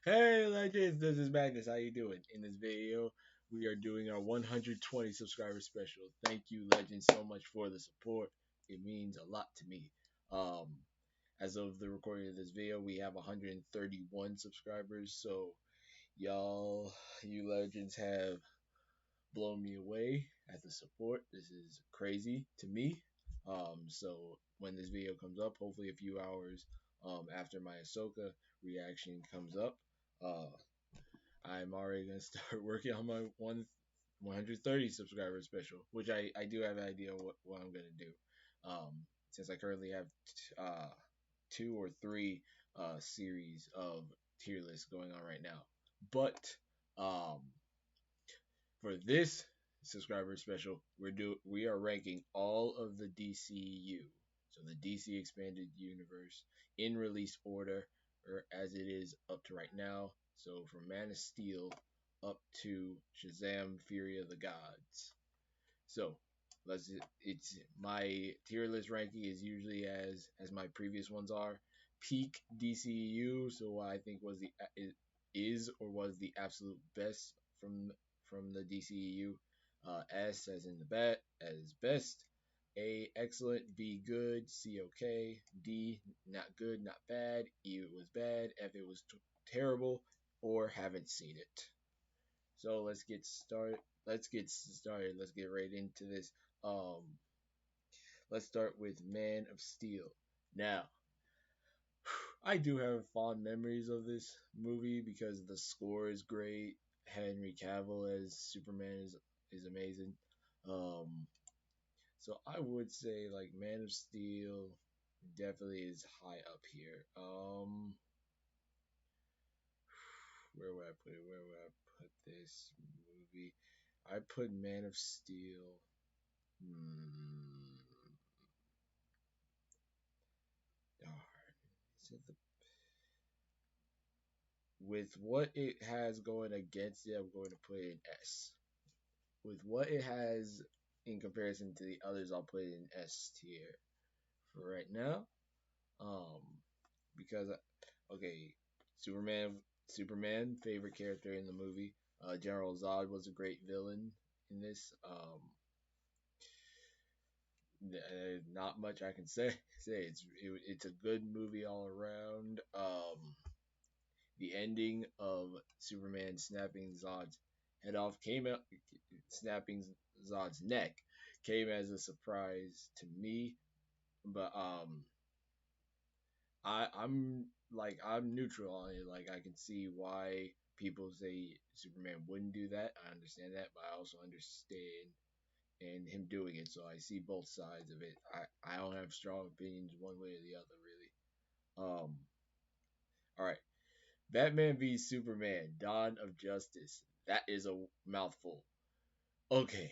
Hey legends, this is Magnus. How you doing? In this video, we are doing our 120 subscriber special. Thank you, legends, so much for the support. It means a lot to me. Um, as of the recording of this video, we have 131 subscribers. So y'all, you legends have blown me away at the support. This is crazy to me. So when this video comes up, hopefully a few hours after my Ahsoka reaction comes up, uh, I'm already gonna start working on my 130 subscriber special, which I do have an idea what I'm gonna do. Since I currently have uh, two or three series of tier lists going on right now, but um, for this subscriber special, we are ranking all of the DCEU, so the DC Expanded Universe, in release order, or as it is up to right now. So from Man of Steel up to Shazam: Fury of the Gods. So let's it's my tier list ranking is usually as my previous ones are. Peak DCEU, so what I think is or was the absolute best from the DCEU. S as in the bet as best. A excellent, B good, C okay, D not good, not bad, E it was bad, F it was terrible, or haven't seen it. So let's get started. Let's get started. Let's get right into this. Um, let's start with Man of Steel. Now, I do have fond memories of this movie because the score is great. Henry Cavill as Superman is amazing. Um, so I would say like Man of Steel definitely is high up here. Where would I put it? Where would I put this movie? I put Man of Steel. Hmm. Darn. Is it the with what it has going against it, I'm going to put it in S. With what it has in comparison to the others, I'll put it in S tier for right now. Um, because okay, Superman, Superman, favorite character in the movie. General Zod was a great villain in this. Not much I can say. It's a good movie all around. The ending of Superman snapping Zod's head off came out, snapping Zod's neck came as a surprise to me. But I'm neutral on it. Like I can see why people say Superman wouldn't do that. I understand that, but I also understand and him doing it. So I see both sides of it. I don't have strong opinions one way or the other really. All right. Batman v Superman: Dawn of Justice. That is a mouthful. Okay.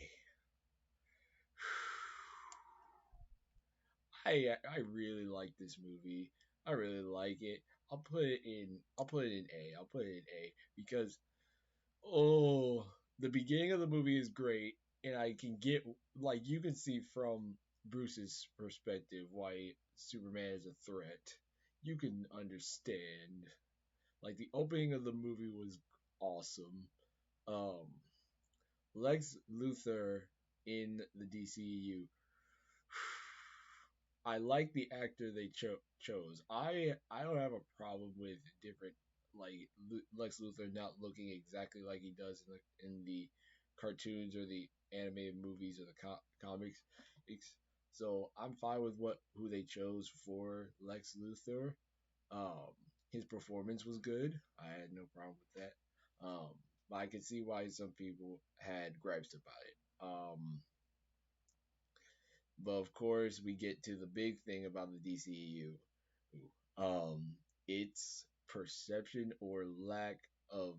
I really like this movie. I really like it. I'll put it in A. I'll put it in A because oh, the beginning of the movie is great, and I can get like you can see from Bruce's perspective why Superman is a threat. You can understand. Like the opening of the movie was awesome. Um, Lex Luthor in the DCEU. I like the actor they chose. I don't have a problem with different like Lex Luthor not looking exactly like he does in the cartoons or the animated movies or the comics. So I'm fine with what who they chose for Lex Luthor. Um, his performance was good. I had no problem with that. But I can see why some people had gripes about it. But of course, we get to the big thing about the DCEU. Um, its perception or lack of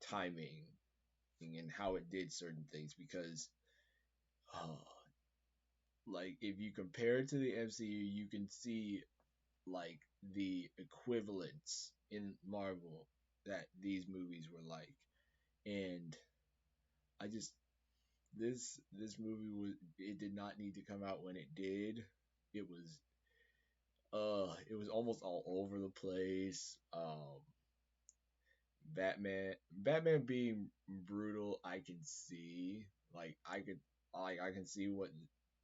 timing and how it did certain things. Because, uh, like, if you compare it to the MCU, you can see like the equivalents in Marvel that these movies were like. And I just this movie was it did not need to come out when it did. It was It was almost all over the place. Batman being brutal, I can see. I can see what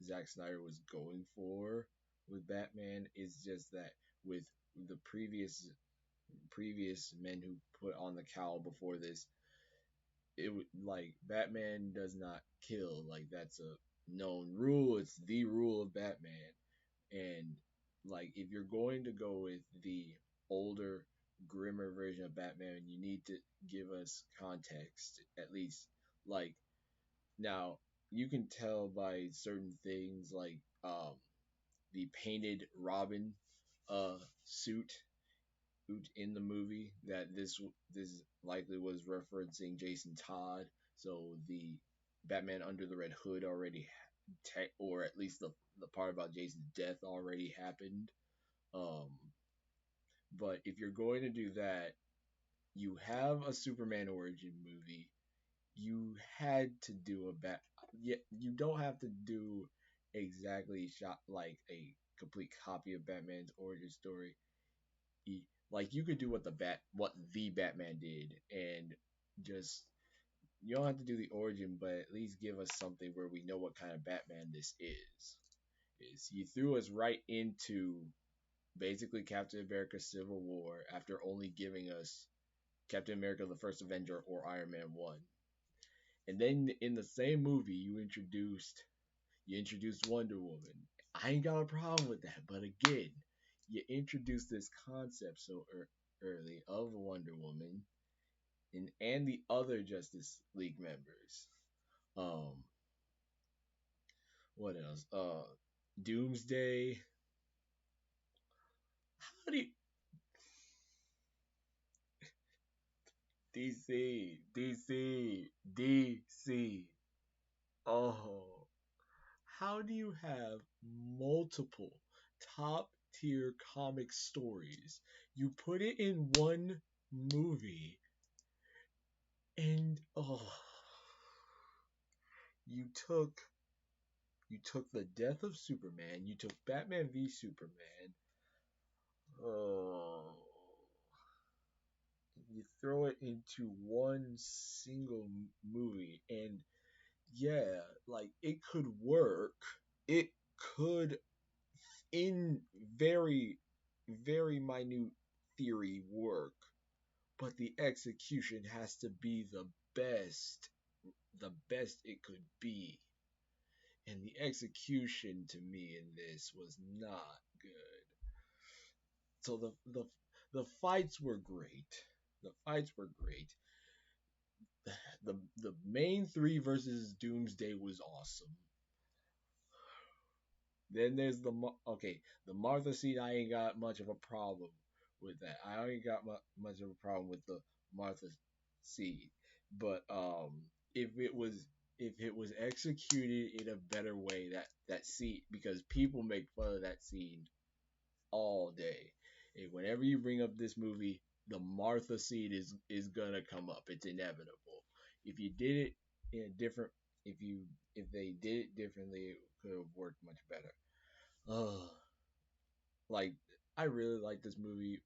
Zack Snyder was going for with Batman. It's just that with the previous men who put on the cowl before this, it would like Batman does not kill. Like that's a known rule. It's the rule of Batman. And like if you're going to go with the older, grimmer version of Batman, you need to give us context at least. Like now, you can tell by certain things like the painted Robin uh suit in the movie that this likely was referencing Jason Todd. So the Batman under the Red Hood already, or at least the part about Jason's death already happened. Um, but if you're going to do that, you have a Superman origin movie. You had to do a bat. Yeah, you don't have to do exactly shot like a complete copy of Batman's origin story. Like you could do what the Batman did, and just you don't have to do the origin, but at least give us something where we know what kind of Batman this is. Is you threw us right into basically Captain America Civil War after only giving us Captain America the First Avenger or Iron Man 1. And then in the same movie you introduced Wonder Woman. I ain't got a problem with that, but again, you introduced this concept so early of Wonder Woman and the other Justice League members. Um, what else? Doomsday. How do you, DC. Oh, how do you have multiple top tier comic stories? You put it in one movie, and you took you took the death of Superman, you took Batman v Superman. Oh, you throw it into one single movie, and yeah, like it could work. It could, in very, very minute theory, work, but the execution has to be the best it could be. And the execution to me in this was not good. So the fights were great. The fights were great. The main three versus Doomsday was awesome. Then there's the Martha scene. I ain't got much of a problem with that. I ain't got much of a problem with the Martha scene, but if it was executed in a better way, that scene, because people make fun of that scene all day. And whenever you bring up this movie, the Martha scene is gonna come up. It's inevitable. If you did it in a different, if they did it differently, it could have worked much better. Uh, like I really like this movie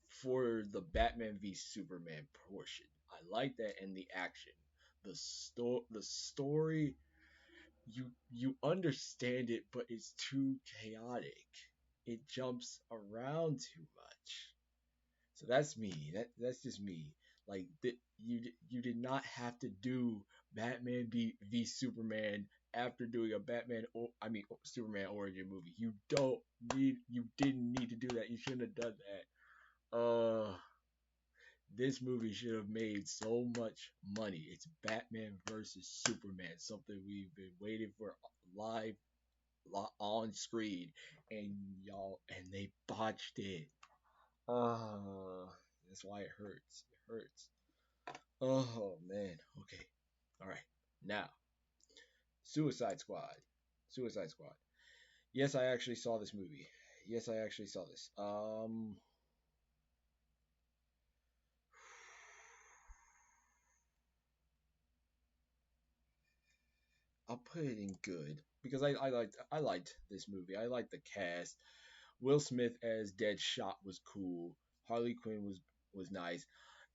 for the Batman v Superman portion. I like that and the action. The story, you understand it, but it's too chaotic. It jumps around too much. So that's me. That's just me. Like you did not have to do Batman v Superman after doing a Superman origin movie. You didn't need to do that. You shouldn't have done that. This movie should have made so much money. It's Batman versus Superman, something we've been waiting for live on screen, and they botched it. Uh, that's why it hurts. It hurts. Oh man. Okay. All right. Now, Suicide Squad. Suicide Squad. Yes, I actually saw this movie. Yes, I actually saw this. I'll put it in good because I liked this movie. I liked the cast. Will Smith as Deadshot was cool. Harley Quinn was nice.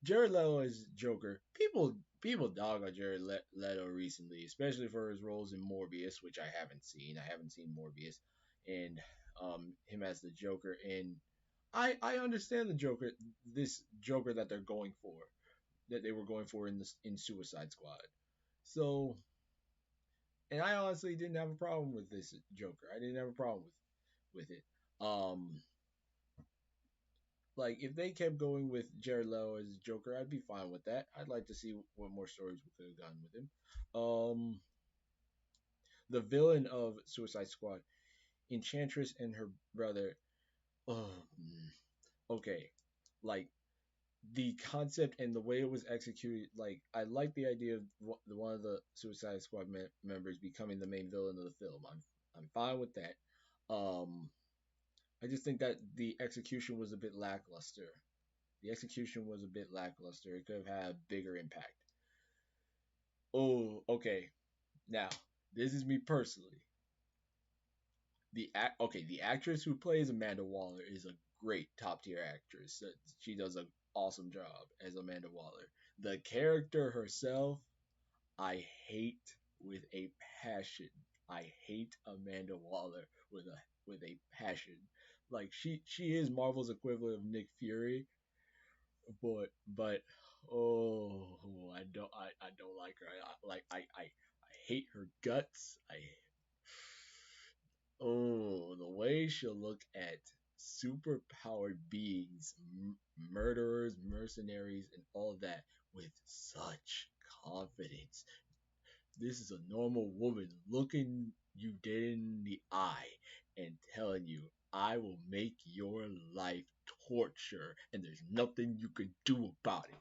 Jared Leto as Joker. People dog on Jared Leto recently, especially for his roles in Morbius, which I haven't seen. I haven't seen Morbius, and him as the Joker. And I understand the Joker, this Joker that they're going for, that they were going for in Suicide Squad. So, and I honestly didn't have a problem with this Joker. I didn't have a problem with it. Um, like if they kept going with Jared Leto as Joker, I'd be fine with that. I'd like to see what more stories we could have gotten with him. The villain of Suicide Squad, Enchantress and her brother. Oh, okay, like the concept and the way it was executed. Like I like the idea of one of the Suicide Squad members becoming the main villain of the film. I'm fine with that. Um, I just think that the execution was a bit lackluster. The execution was a bit lackluster. It could have had a bigger impact. Oh, okay. Now, this is me personally. The actress who plays Amanda Waller is a great top tier actress. She does an awesome job as Amanda Waller. The character herself, I hate with a passion. I hate Amanda Waller with a passion. Like she is Marvel's equivalent of Nick Fury, but oh, I don't like her. I hate her guts. I Oh, the way she'll look at super powered beings, murderers, mercenaries, and all of that with such confidence. This is a normal woman looking you dead in the eye and telling you, I will make your life torture, and there's nothing you can do about it.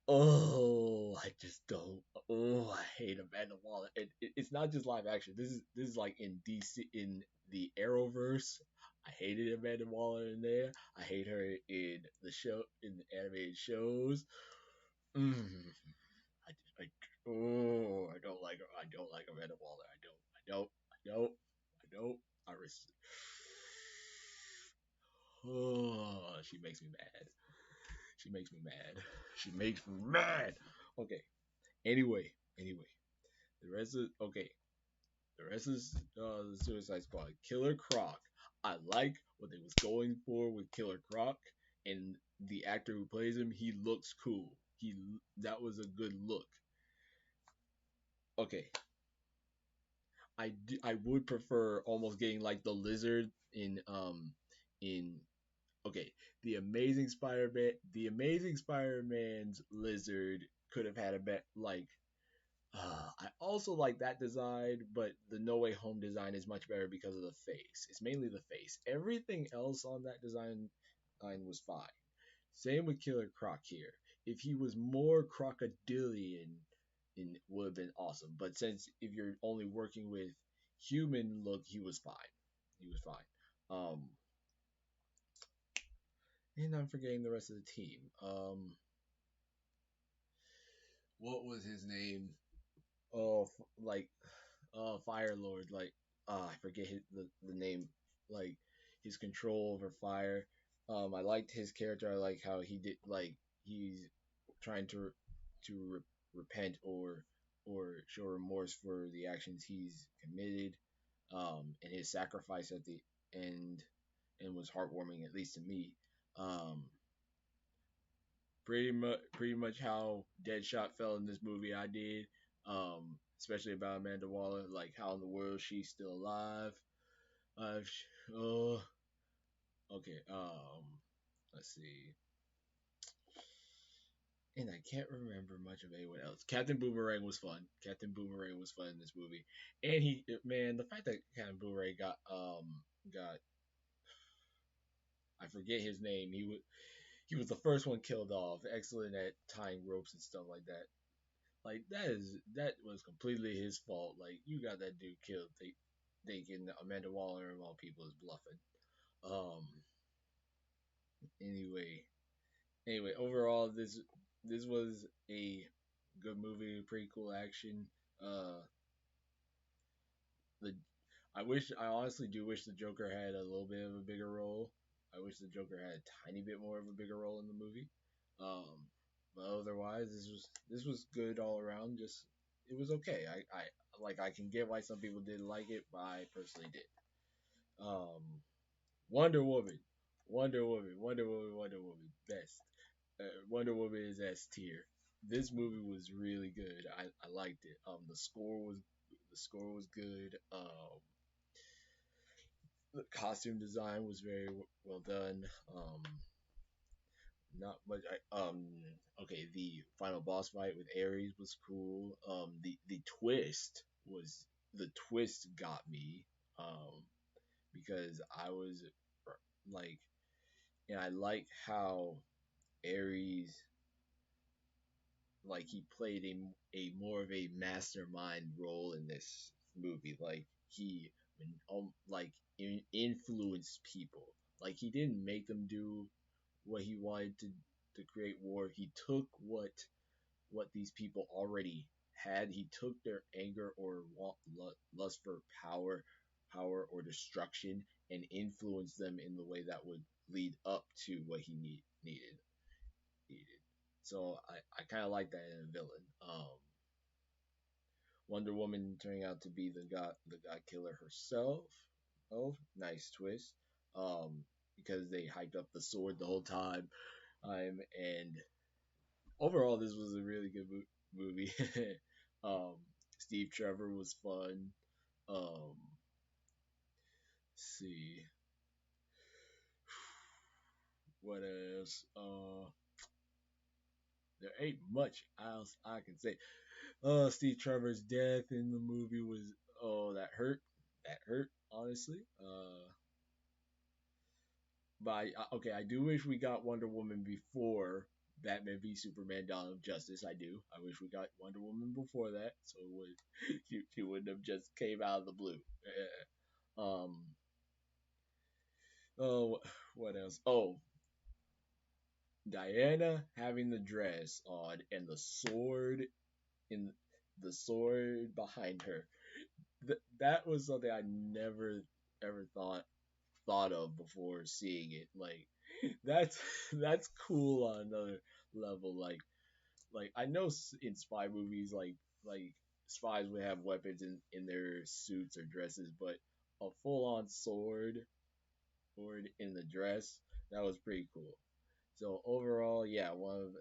Oh, I just don't. Oh, I hate Amanda Waller. It's not just live action. This is like in DC in the Arrowverse. I hated Amanda Waller in there. I hate her in the animated shows. Mm. I I don't like her. I don't like Amanda Waller. I don't. I res- Oh, she makes me mad. She makes me mad. She makes me mad. Okay. Anyway, the rest of okay, the rest is the Suicide Squad. Killer Croc. I like what they was going for with Killer Croc, and the actor who plays him, he looks cool. That was a good look. Okay, I would prefer almost getting like the lizard in okay, the Amazing Spider-Man's lizard could have had a bet like I also like that design, but the No Way Home design is much better because of the face. It's mainly the face. Everything else on that design was fine. Same with Killer Croc here. If he was more crocodilian, it would have been awesome. But since if you're only working with human look, he was fine. He was fine. And I'm forgetting the rest of the team. What was his name? Oh, like Fire Lord, like I forget the name, like his control over fire. I liked his character. I like how he did like he's trying repent or show remorse for the actions he's committed, and his sacrifice at the end and was heartwarming at least to me. Um, pretty much how Deadshot felt in this movie. I did, especially about Amanda Waller, like how in the world she's still alive. Uh, oh, okay. Let's see. And I can't remember much of anyone else. Captain Boomerang was fun. Captain Boomerang was fun in this movie, and man, the fact that Captain Boomerang got I forget his name. He was the first one killed off. Excellent at tying ropes and stuff like that. Like that was completely his fault. Like you got that dude killed. Thinking Amanda Waller of all people is bluffing. Um. Anyway. Overall, this was a good movie. Pretty cool action. The I honestly do wish the Joker had a little bit of a bigger role. I wish the Joker had a tiny bit more of a bigger role in the movie. Um, but otherwise, this was good all around. Just it was okay. I can get why some people didn't like it, but I personally did. Um, Wonder Woman, Wonder Woman, best. Wonder Woman is S tier. This movie was really good. I liked it. The score was good. The costume design was very well done. Not much. Okay, the final boss fight with Ares was cool. The twist got me. Um, because I was like, and I like how Ares, like, he played a more of a mastermind role in this movie. Like, he like influenced people. Like, he didn't make them do what he wanted to create war. He took what these people already had. He took their anger or lust for power or destruction, and influenced them in the way that would lead up to what he needed. So I kind of like that in a villain. Wonder Woman turning out to be the God Killer herself. Oh, nice twist. Because they hyped up the sword the whole time. And overall, this was a really good movie. um, Steve Trevor was fun. See what else. There ain't much else I can say. Steve Trevor's death in the movie was, oh, that hurt. That hurt, honestly. But okay, I do wish we got Wonder Woman before Batman v Superman: Dawn of Justice. I do. I wish we got Wonder Woman before that, so it would she wouldn't have just came out of the blue. um. Oh, what else? Oh, Diana having the dress on and in the sword behind her. That was something I never ever thought of before seeing it. Like, that's that's cool on another level. Like I know in spy movies, like spies would have weapons in their suits or dresses, but a full on sword in the dress, that was pretty cool. So overall, yeah, one of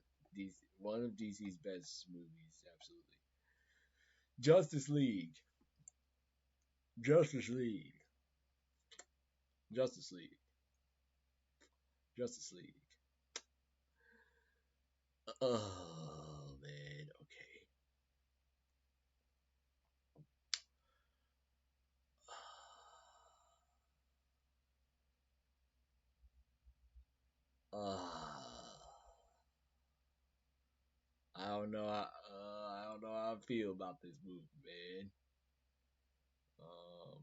DC's best movies, absolutely. Justice League, Justice League, Justice League, Justice League. Oh man, okay. I don't know. I don't know how I feel about this movie, man. Um,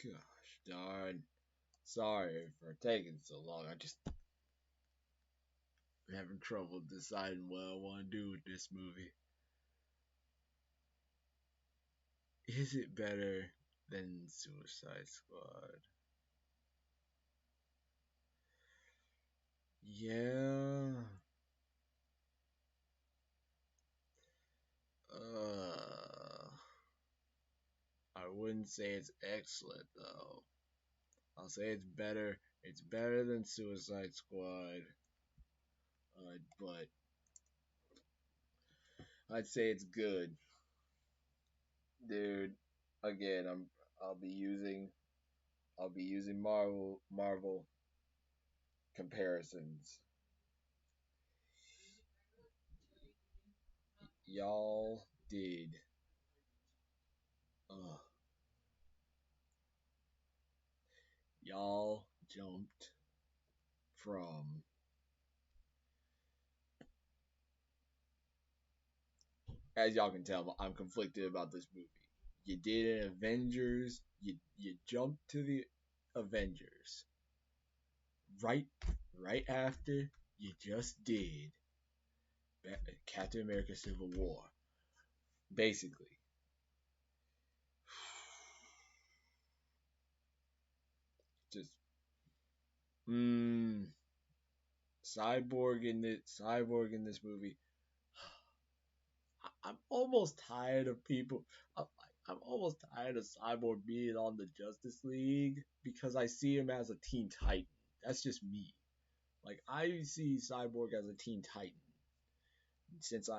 Gosh darn. Sorry for taking so long. I just having trouble deciding what I want to do with this movie. Is it better than Suicide Squad? Yeah. Uh, I wouldn't say it's excellent though. I'll say it's better. It's better than Suicide Squad. But I'd say it's good, dude. Again, I'll be using I'll be using Marvel comparisons. Y'all did. Uh, y'all jumped from, as y'all can tell, I'm conflicted about this movie. You did an Avengers. You jumped to the Avengers. right right after you just did Captain America Civil War. Basically. Just mm, Cyborg in this movie. I'm almost tired of people. I'm almost tired of Cyborg being on the Justice League because I see him as a Teen Titan. That's just me. Like I see Cyborg as a Teen Titan since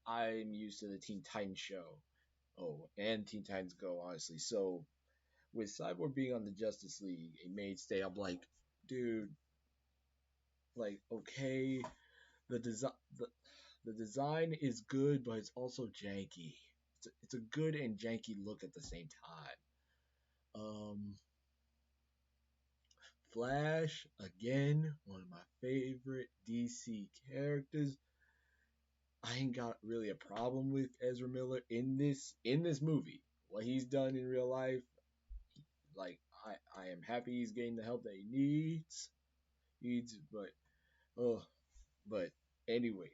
I'm used to the Teen Titans show. Oh, and Teen Titans Go, honestly. So with Cyborg being on the Justice League, a mainstay, I'm like, dude, like okay, the design the design is good, but it's also janky. It's a good and janky look at the same time. Flash again, one of my favorite DC characters. I ain't got really a problem with Ezra Miller in this movie. What he's done in real life, like I am happy he's getting the help that he needs. Needs, but oh, but anyway,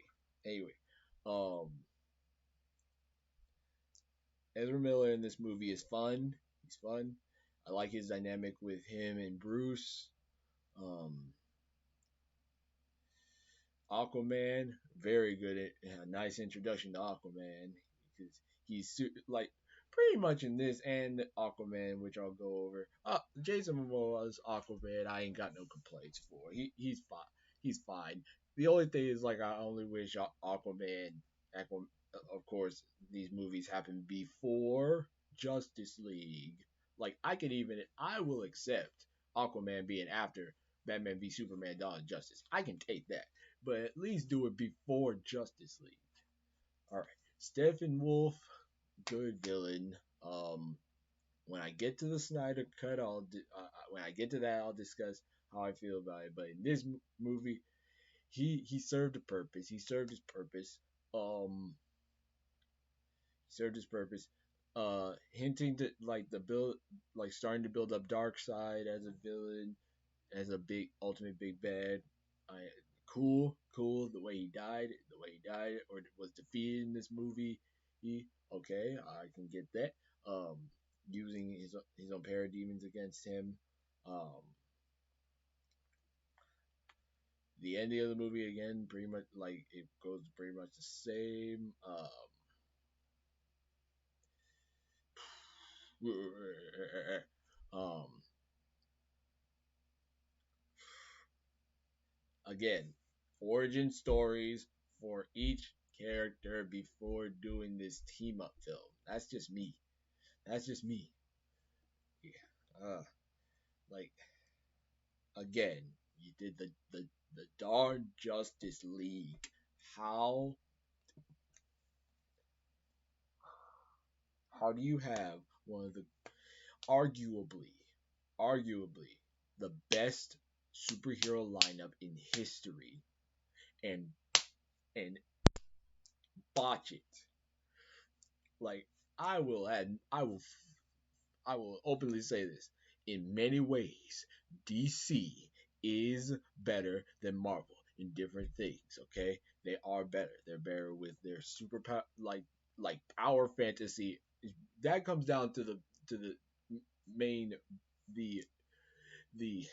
anyway, um, Ezra Miller in this movie is fun. He's fun. I like his dynamic with him and Bruce. Um, Aquaman, very good. Nice introduction to Aquaman because like pretty much in this and Aquaman, which I'll go over. Jason Momoa's Aquaman, I ain't got no complaints for. He's fine. He's fine. The only thing is like I only wish Aquaman, of course, these movies happened before Justice League. Like I will accept Aquaman being after Batman v Superman: Dawn of Justice. I can take that, but at least do it before Justice League. All right, Steppenwolf, good villain. When I get to the Snyder cut, when I get to that, I'll discuss how I feel about it. But in this movie, he served a purpose. He served his purpose. Um, he served his purpose. Hinting to like the build, like starting to build up Darkseid as a villain, as a big ultimate big bad. I cool the way he died or was defeated in this movie. Okay, I can get that. Um, Using his own parademons against him. Um, the ending of the movie again, pretty much like it goes pretty much the same. Um, Again, origin stories for each character before doing this team up film. That's just me. That's just me. Yeah. Like again, you did the darn Justice League. How how do you have one of the arguably arguably the best superhero lineup in history and and botch it? Like I will openly say this. In many ways, DC is better than Marvel in different things. Okay, they are better. They're better with their superpower, like power fantasy. That comes down to the main the the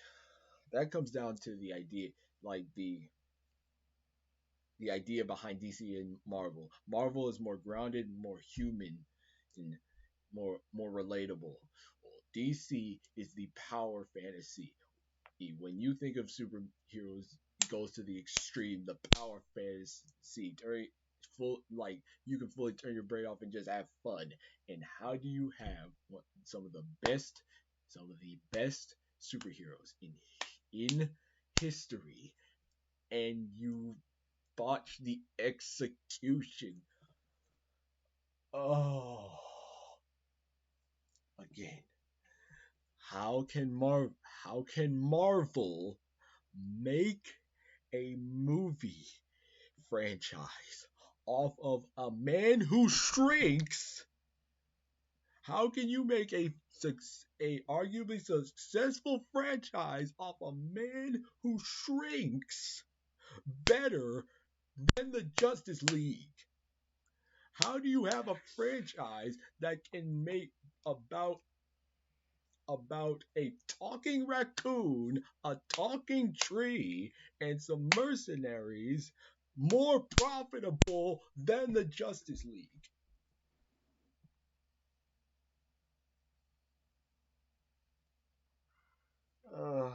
that comes down to the idea like the idea behind DC and Marvel. Marvel is more grounded, more human, and more relatable. DC is the power fantasy. When you think of superheroes, it goes to the extreme, the power fantasy. Full like you can fully turn your brain off and just have fun. And how do you have some of the best superheroes in history, and you botch the execution? Oh, again, how can Marvel make a movie franchise off of a man who shrinks? How can you make a a arguably successful franchise off a man who shrinks better than the Justice League? How do you have a franchise that can make about a talking raccoon, a talking tree, and some mercenaries more profitable than the Justice League? Uh,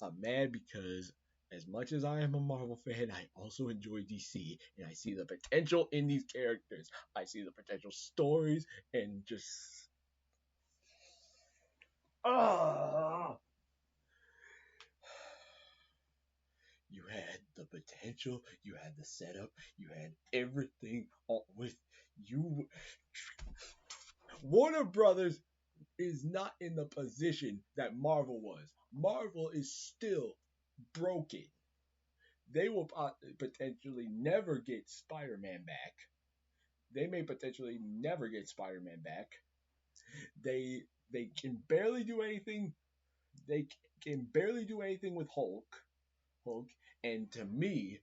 I'm mad because as much as I am a Marvel fan, I also enjoy DC, and I see the potential in these characters. I see the potential stories, and just ah, you had the potential, you had the setup, you had everything with you. Warner Brothers is not in the position that Marvel was. Marvel is still broken. They will potentially never get Spider-Man back. They may potentially never get Spider-Man back. They they can barely do anything. They can barely do anything with Hulk. Hulk, and to me,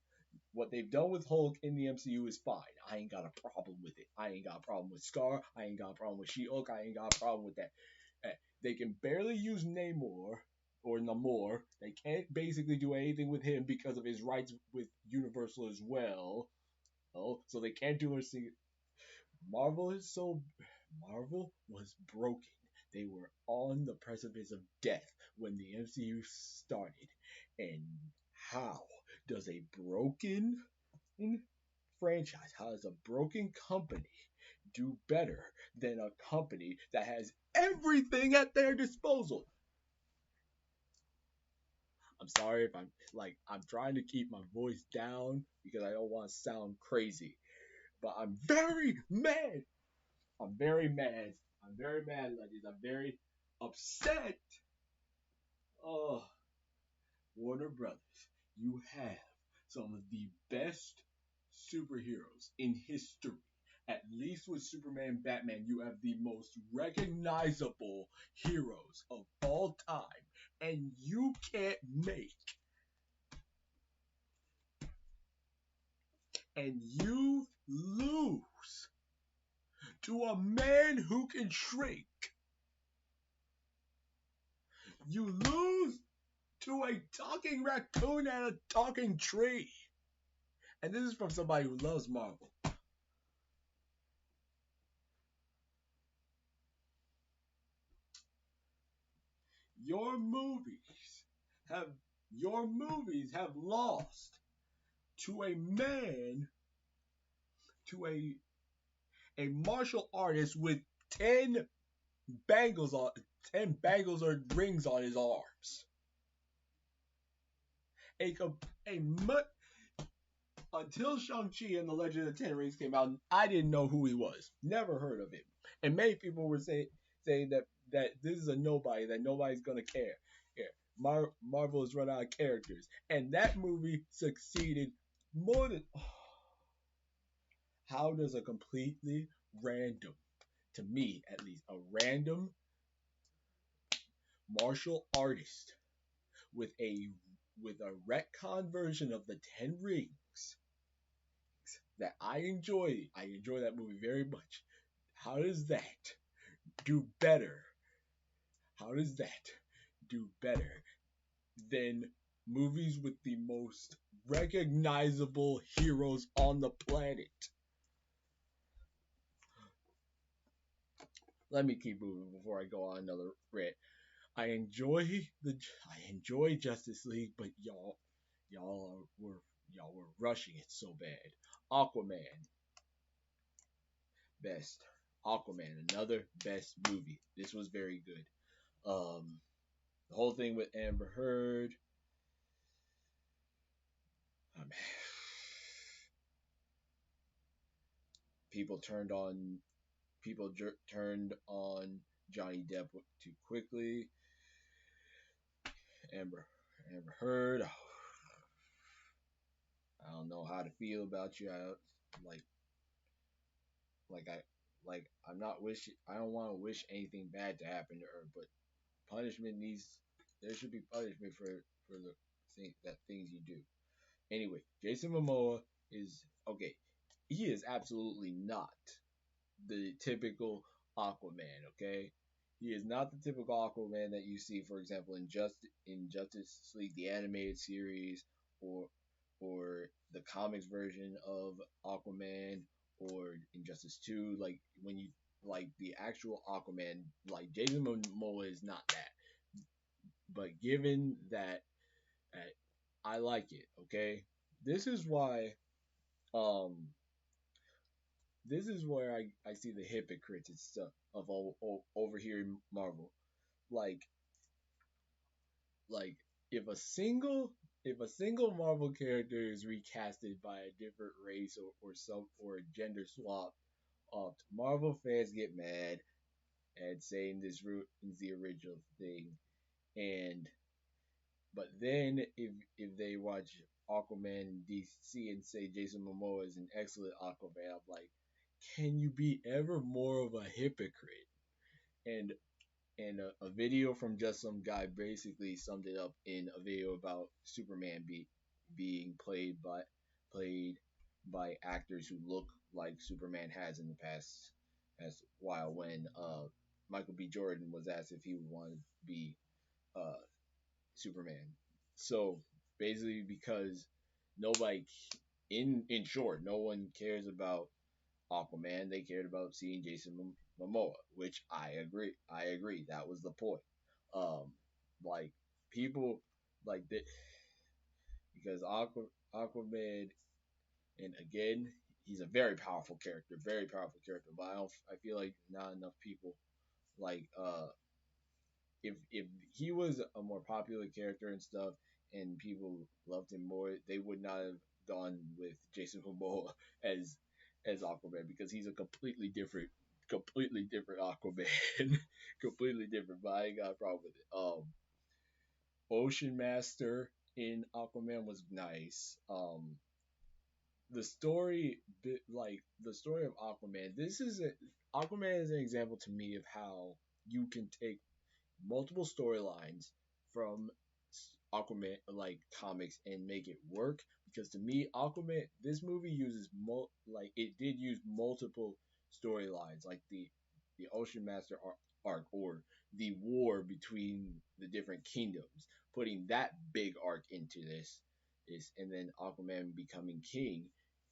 what they've done with Hulk in the MCU is fine. I ain't got a problem with it. I ain't got a problem with Scar. I ain't got a problem with She-Hulk. I ain't got a problem with that. They can barely use Namor or Namor. They can't basically do anything with him because of his rights with Universal as well. Oh, so they can't do anything. Marvel is so Marvel was broken. They were on the precipice of death when the MCU started. And how does a broken franchise, how does a broken company do better than a company that has everything at their disposal? I'm sorry if I'm trying to keep my voice down because I don't want to sound crazy, but I'm very mad. I'm very mad. I'm very mad, ladies. I'm very upset. Oh, Warner Brothers, you have some of the best superheroes in history. At least with Superman and Batman, you have the most recognizable heroes of all time. And you can't make. And you lose to a man who can shrink. You lose to a talking raccoon and a talking tree. And this is from somebody who loves Marvel. Your movies have your movies have lost to a man, to a martial artist with 10 bangles on 10 bangles or rings on his arms. A a Until Shang-Chi and the Legend of the Ten Rings came out, I didn't know who he was. Never heard of him. And many people were saying that this is a nobody, that nobody's gonna care. Yeah, Marvel has run out of characters, and that movie succeeded more than. How does a completely random, to me at least, a random martial artist with a retcon version of the Ten Rings that I enjoy that movie very much. How does that do better? How does that do better than movies with the most recognizable heroes on the planet? Let me keep moving before I go on another rant. I enjoy Justice League, but y'all were rushing it so bad. Aquaman, best. Aquaman, another best movie. This was very good. The whole thing with Amber Heard. Um, people turned on turned on Johnny Depp too quickly. Amber Amber Heard. I don't know how to feel about you. Like like I like I'm not wish I don't want to wish anything bad to happen to her, but punishment needs there should be punishment for the things you do. Anyway, Jason Momoa is okay. He is absolutely not the typical Aquaman. Okay, he is not the typical Aquaman that you see, for example, in Justice League, the animated series, or the comics version of Aquaman, or Injustice 2. Like when you like the actual Aquaman, like Jason Momoa is not that. But given that, I like it. Okay, this is why um this is where I see the hypocrites and stuff of over here in Marvel. Like like if a single if a single Marvel character is recasted by a different race or a gender swap, Marvel fans get mad and saying this ruins the original thing. And but then if they watch Aquaman in DC and say Jason Momoa is an excellent Aquaman, I'm like, can you be ever more of a hypocrite? And a video from just some guy basically summed it up in a video about Superman being played by actors who look like Superman has in the past while when Michael B. Jordan was asked if he would want to be uh, Superman. So basically, because nobody, in short, no one cares about Aquaman. They cared about seeing Jason Momoa, which I agree. I agree. That was the point. Um, like people like that because Aquaman, and again, he's a very powerful character. But I feel like not enough people like if he was a more popular character and stuff, and people loved him more, they would not have gone with Jason Momoa as as Aquaman because he's a completely different Aquaman, completely different. But I ain't got a problem with it. Ocean Master in Aquaman was nice. The story, the story of Aquaman. Aquaman is an example to me of how you can take multiple storylines from Aquaman like comics and make it work because to me Aquaman this movie uses like it did use multiple storylines like the Ocean Master arc or the war between the different kingdoms putting that big arc into this and then Aquaman becoming king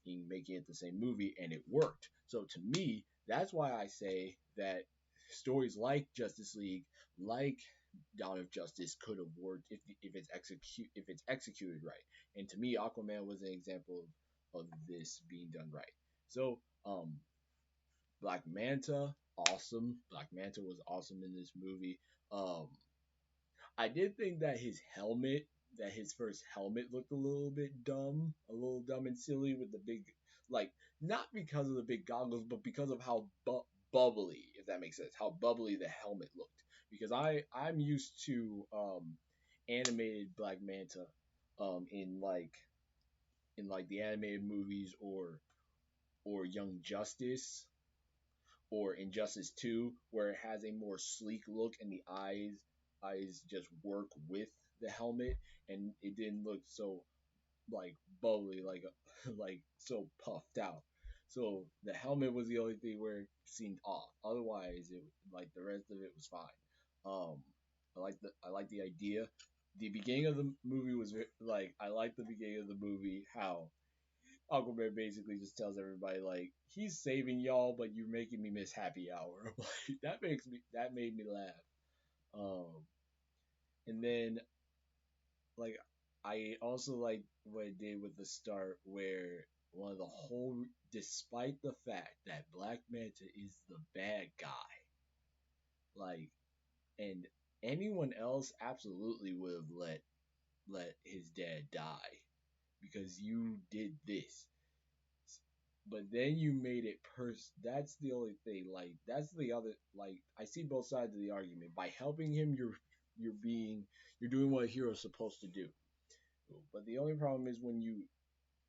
and making it the same movie and it worked. So to me that's why I say that stories like Justice League like Dawn of Justice could have worked if it's executed right. And to me, Aquaman was an example of this being done right. So, Black Manta, awesome. Black Manta was awesome in this movie. Um, I did think that his first helmet looked a little dumb and silly with the big, like, not because of the big goggles, but because of how bubbly, if that makes sense, how bubbly the helmet looked. Because I'm used to animated Black Manta, in like the animated movies or Young Justice or Injustice 2, where it has a more sleek look and the eyes just work with the helmet, and it didn't look so like bubbly, like so puffed out. So the helmet was the only thing where it seemed off. Otherwise, it like the rest of it was fine. Um, I like the idea. The beginning of the movie was like I like the beginning of the movie how Aquaman basically just tells everybody like he's saving y'all, but you're making me miss happy hour. Like that made me laugh. Um, and then like I also like what it did with the start where one of the whole, despite the fact that Black Manta is the bad guy, like, and anyone else absolutely would have let his dad die because you did this. But then you made it that's the only thing like that's the other like I see both sides of the argument by helping him you're being you're doing what a hero's supposed to do, but the only problem is when you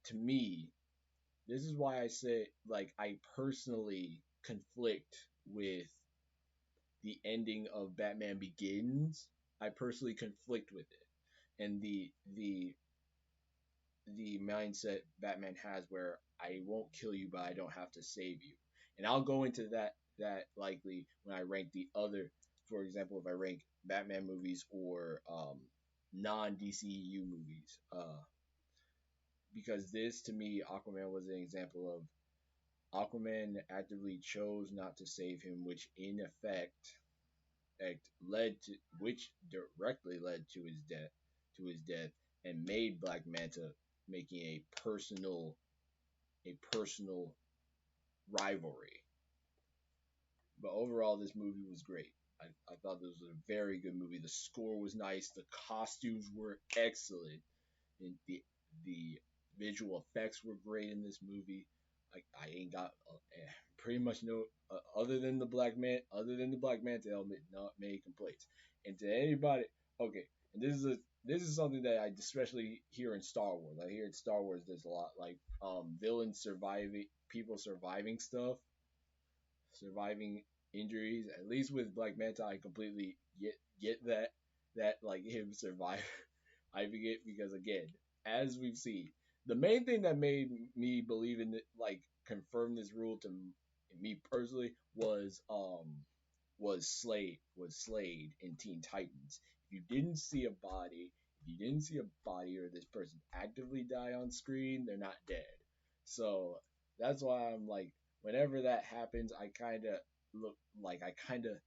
to me this is why I say like I personally conflict with the ending of Batman Begins. I personally conflict with it, and the mindset Batman has where I won't kill you, but I don't have to save you. And I'll go into that likely when I rank the other. For example, if I rank Batman movies or non DCEU movies, because this to me, Aquaman was an example of Aquaman actively chose not to save him, which in effect led to which directly led to his death, and made Black Manta making a personal rivalry. But overall, this movie was great. I thought this was a very good movie. The score was nice. The costumes were excellent. And the visual effects were great in this movie. I ain't got pretty much no other than the Black Manta element, not many complaints. And to anybody, okay, and this is something that I especially hear in Star Wars. I hear in Star Wars there's a lot like villains surviving, people surviving stuff, surviving injuries. At least with Black Manta, I completely get that like him survive. I forget because again, as we've seen, the main thing that made me believe in it, like confirm this rule to me personally, was Slade in Teen Titans. If you didn't see a body, if you didn't see a body or this person actively die on screen, they're not dead. So that's why I'm like, whenever that happens, I kind of look like I kind of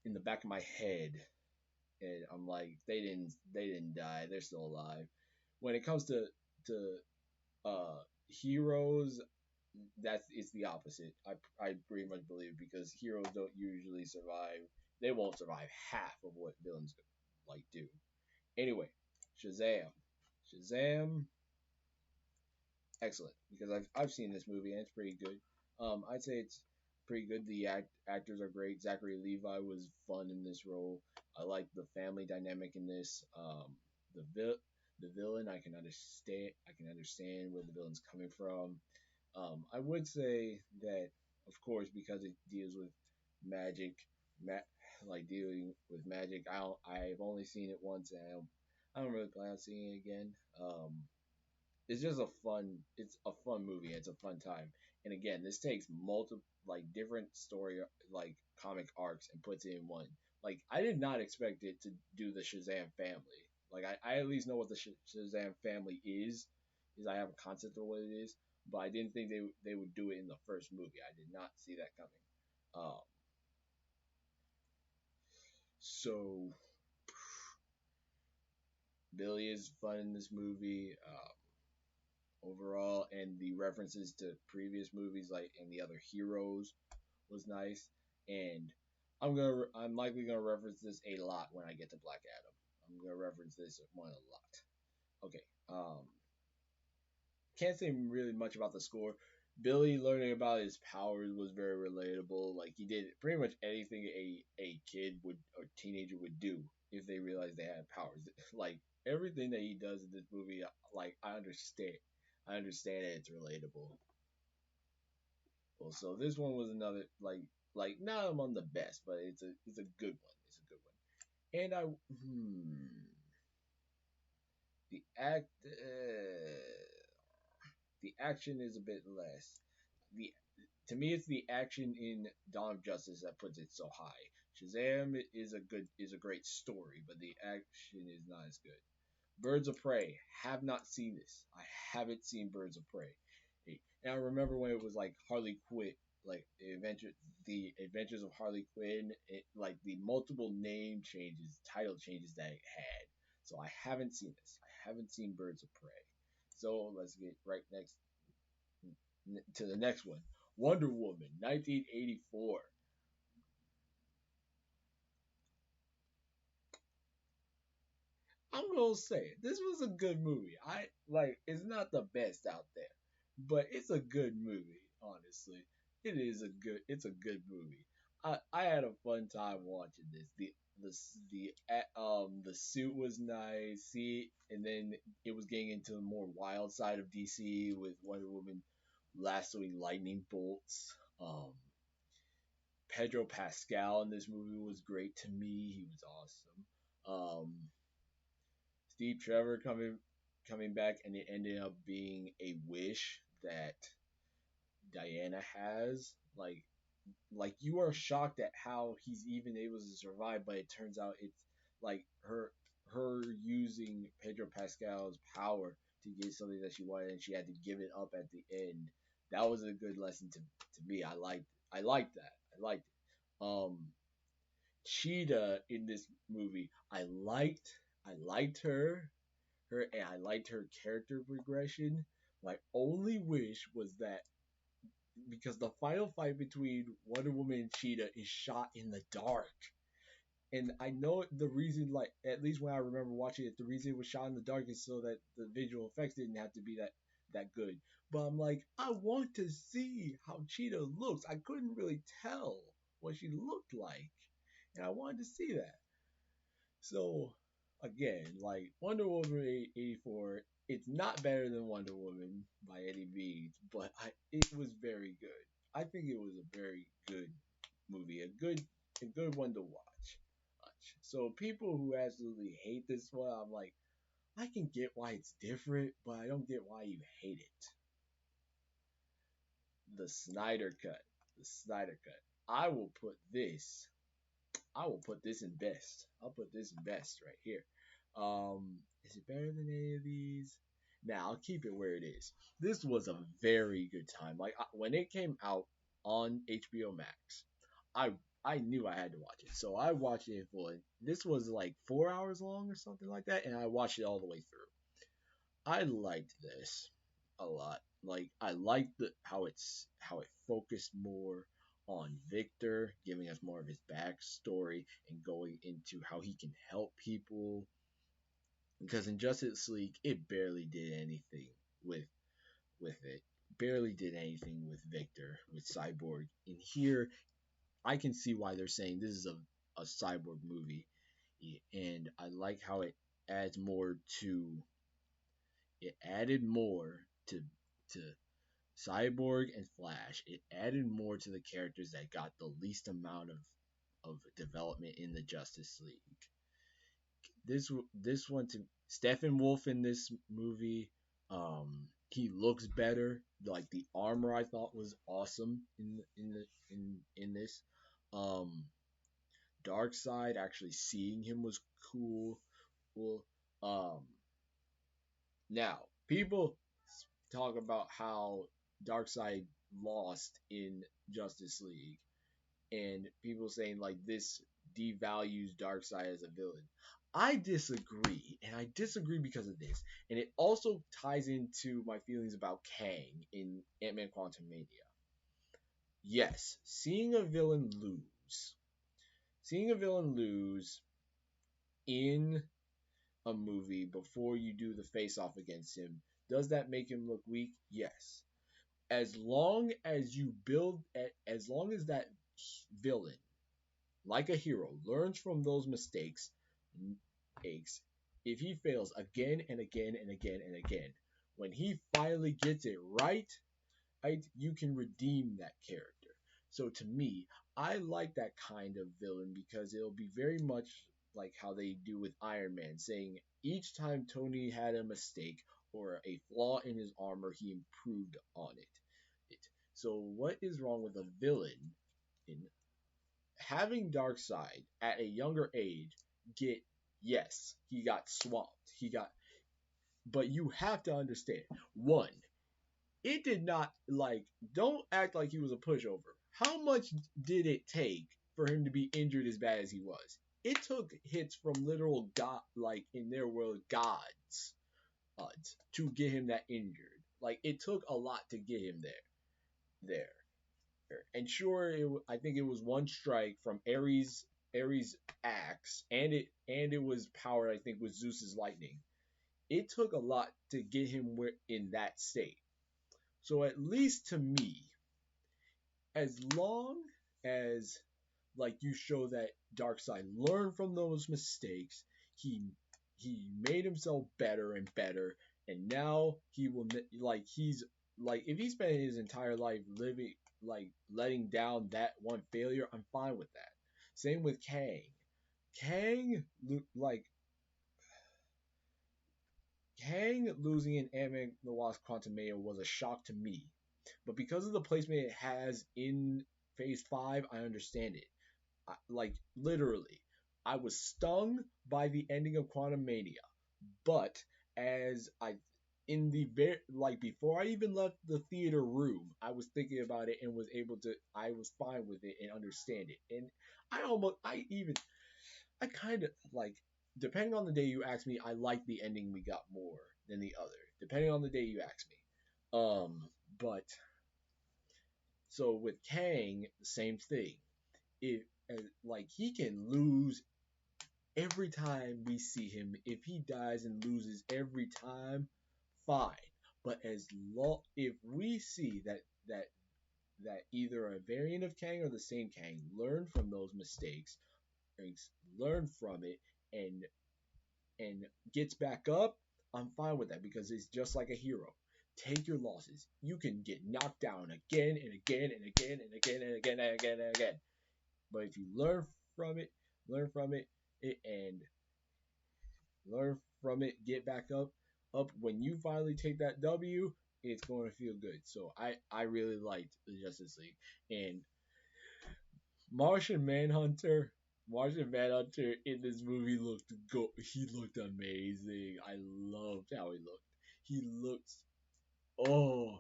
in the back of my head, and I'm like, they didn't die, they're still alive. When it comes to heroes, that's it's the opposite. I pretty much believe because heroes don't usually survive. They won't survive half of what villains like do. Anyway, Shazam. Shazam, excellent because I've seen this movie and it's pretty good. I'd say it's pretty good. The actors are great. Zachary Levi was fun in this role. I like the family dynamic in this. The the villain I can understand. I can understand where the villain's coming from. I would say that, of course, because it deals with magic, like dealing with magic. I've only seen it once, and I don't really plan on seeing it again. It's just a fun. It's a fun movie. It's a fun time. And again, this takes multiple, like different story, like comic arcs, and puts it in one. Like I did not expect it to do the Shazam family. Like I at least know what the Shazam family is. Is I have a concept of what it is, but I didn't think they would do it in the first movie. I did not see that coming. So Billy is fun in this movie. Overall, and the references to previous movies like and the other heroes was nice. And I'm likely gonna reference this a lot when I get to Black Adam. I'm gonna reference this one a lot. Okay. Can't say really much about the score. Billy learning about his powers was very relatable. Like he did pretty much anything a kid would or teenager would do if they realized they had powers. Like everything that he does in this movie, like I understand. I understand that it's relatable. Well, so this one was another like not among the best, but it's a good one. It's a good one. And the the action is a bit less. The To me, it's the action in Dawn of Justice that puts it so high. Shazam is a great story, but the action is not as good. Birds of Prey. Have not seen this. I haven't seen Birds of Prey. And I remember when it was like Harley Quinn, like the Adventures of Harley Quinn, like the multiple name changes, title changes that it had. So I haven't seen this. I haven't seen Birds of Prey. So let's get right next to the next one. Wonder Woman, 1984. I'm gonna say it. This was a good movie. I like. It's not the best out there, but it's a good movie. Honestly, it is a good. It's a good movie. I had a fun time watching this. The suit was nice. See, and then it was getting into the more wild side of DC with Wonder Woman lassoing lightning bolts. Pedro Pascal in this movie was great to me. He was awesome. Steve Trevor coming back, and it ended up being a wish that Diana has. Like you are shocked at how he's even able to survive, but it turns out it's like her using Pedro Pascal's power to get something that she wanted, and she had to give it up at the end. That was a good lesson to me. I liked that. I liked it. Cheetah in this movie, I liked her and I liked her character progression. My only wish was that because the final fight between Wonder Woman and Cheetah is shot in the dark. And I know the reason, like at least when I remember watching it, the reason it was shot in the dark is so that the visual effects didn't have to be that good. But I'm like, I want to see how Cheetah looks. I couldn't really tell what she looked like, and I wanted to see that. So again, like Wonder Woman 84, it's not better than Wonder Woman by any means, but it was very good. I think it was a very good movie, a good one to watch. So people who absolutely hate this one, I'm like, I can get why it's different, but I don't get why you hate it. The Snyder Cut. The Snyder Cut. I will put this I will put this in best. I'll put this in best right here. Is it better than any of these? Now I'll keep it where it is. This was a very good time. Like when it came out on HBO Max, I I knew I had to watch it, so I watched it in full. And this was like 4 hours long or something like that, and I watched it all the way through. I liked this a lot. Like I liked how it focused more on Victor, giving us more of his backstory and going into how he can help people. Because in Justice League, it barely did anything with it. Barely did anything with Victor, with Cyborg. In here, I can see why they're saying this is a Cyborg movie, and I like how adds more to it added more to Cyborg and Flash. It added more to the characters that got the least amount of development in the Justice League. This one to Stephen Wolf in this movie. He looks better. Like the armor, I thought was awesome in this. Um, Dark Side, actually seeing him was cool. Cool. Um, Now, people talk about how Darkseid lost in Justice League, and people saying like this devalues Darkseid as a villain. I disagree, and I disagree because of this, and it also ties into my feelings about Kang in Ant-Man Quantumania. Yes, seeing a villain lose in a movie before you do the face off against him, does that make him look weak? Yes. As long as that villain, like a hero, learns from those mistakes, aches, if he fails again and again and again and again, when he finally gets it right, you can redeem that character. So to me, I like that kind of villain because it'll be very much like how they do with Iron Man, saying each time Tony had a mistake or a flaw in his armor, he improved on it. So what is wrong with a villain in having Darkseid at a younger age get yes, he got swamped. But you have to understand, one, it did not like don't act like he was a pushover. How much did it take for him to be injured as bad as he was? It took hits from literal god, like in their world, gods, to get him that injured. Like it took a lot to get him there. And sure, I think it was one strike from Ares' axe, and it was powered, I think, with Zeus's lightning. It took a lot to get him in that state. So at least to me, as long as like you show that Darkseid learned from those mistakes, he he made himself better and better, and now he will like like if he spent his entire life living like letting down that one failure, I'm fine with that. Same with Kang. Kang like Kang losing in Ant-Man the Wasp Quantumania was a shock to me. But because of the placement it has in Phase 5, I understand it. Like literally, I was stung by the ending of Quantum Mania, but as I in the very like before I even left the theater room, I was thinking about it and was able to. I was fine with it and understand it, and I kind of like. Depending on the day you ask me, I like the ending we got more than the other. Depending on the day you ask me, but so with Kang, the same thing. If like he can lose every time we see him. If he dies and loses every time, fine. But as long if we see that either a variant of Kang or the same Kang learn from those mistakes, learn from it, and and gets back up, I'm fine with that because it's just like a hero. Take your losses. You can get knocked down again and again and again and again and again and again and again. But if you from it, learn from and learn from it, get back up. When you finally take that W, it's going to feel good. So I really liked the Justice League and Martian Manhunter. Martian Manhunter in this movie looked He looked amazing. I loved how he looked. He looked oh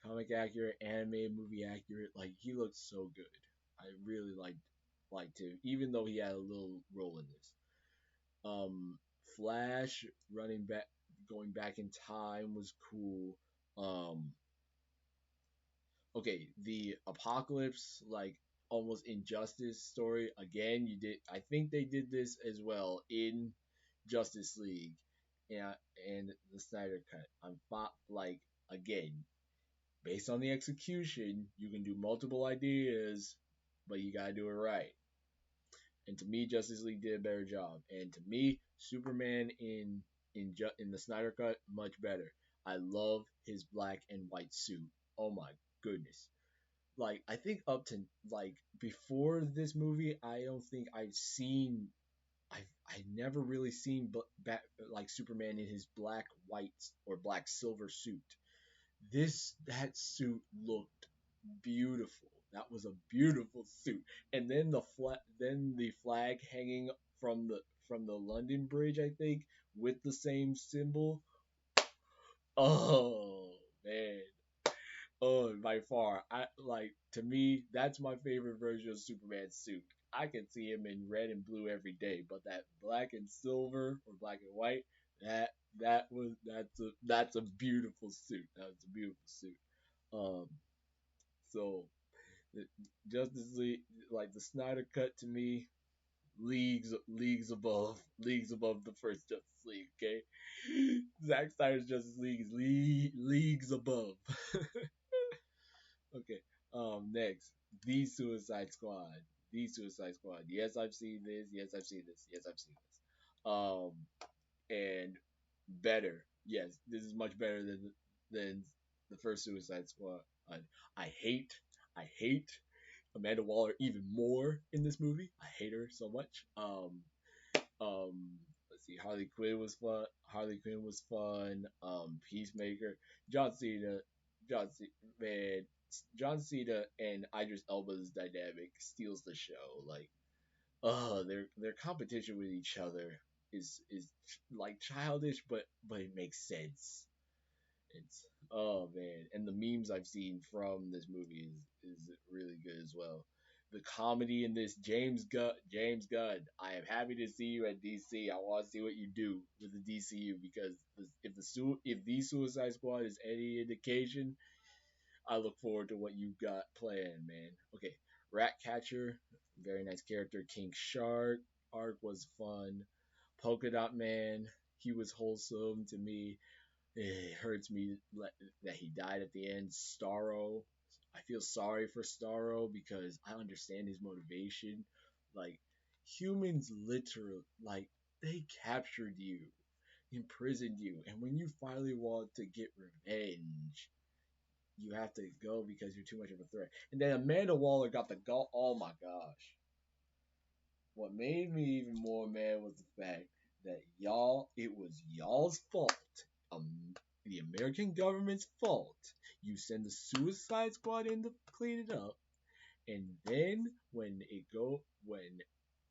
comic accurate, animated movie accurate. Like he looked so good. I really liked him, even though he had a little role in this. Um, Flash running back, going back in time was cool. Um, okay, the Apocalypse almost Injustice story again. You did. I think they did this as well in Justice League, and the Snyder cut. Like again, based on the execution, you can do multiple ideas, but you gotta do it right. And to me, Justice League did a better job. And to me, Superman in the Snyder cut much better. I love his black and white suit. Oh my goodness! Like I think up to like before this movie, I don't think I never really seen like Superman in his black white or black silver suit. That suit looked beautiful. That was a beautiful suit. And then the flag hanging from the London Bridge, I think, with the same symbol. Oh man. Oh, by far. I like to me, that's my favorite version of Superman's suit. I can see him in red and blue every day, but that black and silver or black and white, that that's a beautiful suit. That's a beautiful suit. Um, so the Justice League, like the Snyder cut to me, leagues above the first Justice League. Okay, Zack Snyder's Justice League is leagues above. Okay. Next, the Suicide Squad. The Suicide Squad. Yes, I've seen this. Yes, I've seen this. Yes, I've seen this. Um, and better. Yes, this is much better than the first Suicide Squad. I, I hate I hate Amanda Waller even more in this movie. I hate her so much. Let's see. Harley Quinn was fun. Harley Quinn was fun. Peacemaker. John Cena. John Cena. Man, John Cena and Idris Elba's dynamic steals the show. Like, their competition with each other is like childish, but it makes sense. It's oh man, and the memes I've seen from this movie is really good as well. The comedy in this, James Gunn. I am happy to see you at DC. I want to see what you do with the DCU because if the Suicide Squad is any indication, I look forward to what you've got planned, man. Okay, Ratcatcher, very nice character. King Shark arc was fun. Polka Dot Man, he was wholesome to me. It hurts me that he died at the end. Starro, I feel sorry for Starro because I understand his motivation. Like humans, literally, like they captured you, imprisoned you, and when you finally want to get revenge, you have to go because you're too much of a threat. And then Amanda Waller got the go. Oh my gosh! What made me even more mad was the fact that it was y'all's fault. The American government's fault. You send the Suicide Squad in to clean it up, and then when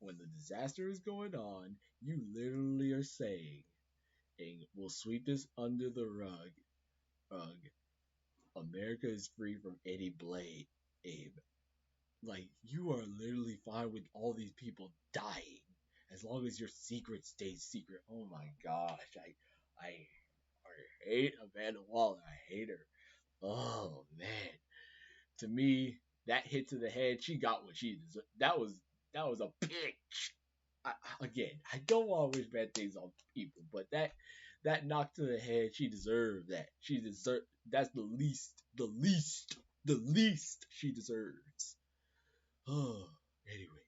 the disaster is going on, you literally are saying, "Hey, we'll sweep this under the rug. Rug. America is free from Eddie Blade, Abe. Like you are literally fine with all these people dying as long as your secret stays secret." Oh my gosh, I hate Amanda Waller. I hate her. Oh man, to me that hit to the head. She got what she deserved. That was a bitch. Again, I don't want to wish bad things on people, but that knock to the head, she deserved that. She deserved. That's the least she deserves. Oh, anyway.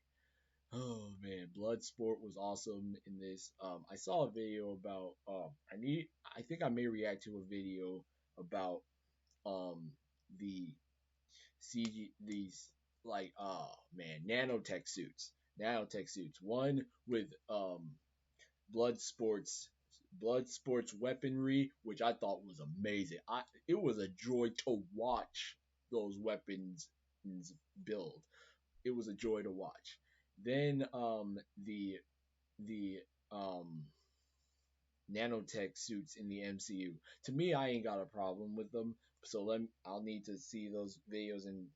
Oh man, Bloodsport was awesome in this. I saw a video about. I think I may react to a video about um the these like man nanotech suits. One with Bloodsport's Bloodsport's weaponry, which I thought was amazing. It was a joy to watch those weapons build. It was a joy to watch. Then the nanotech suits in the MCU. To me, I ain't got a problem with them. So I'll need to see those videos and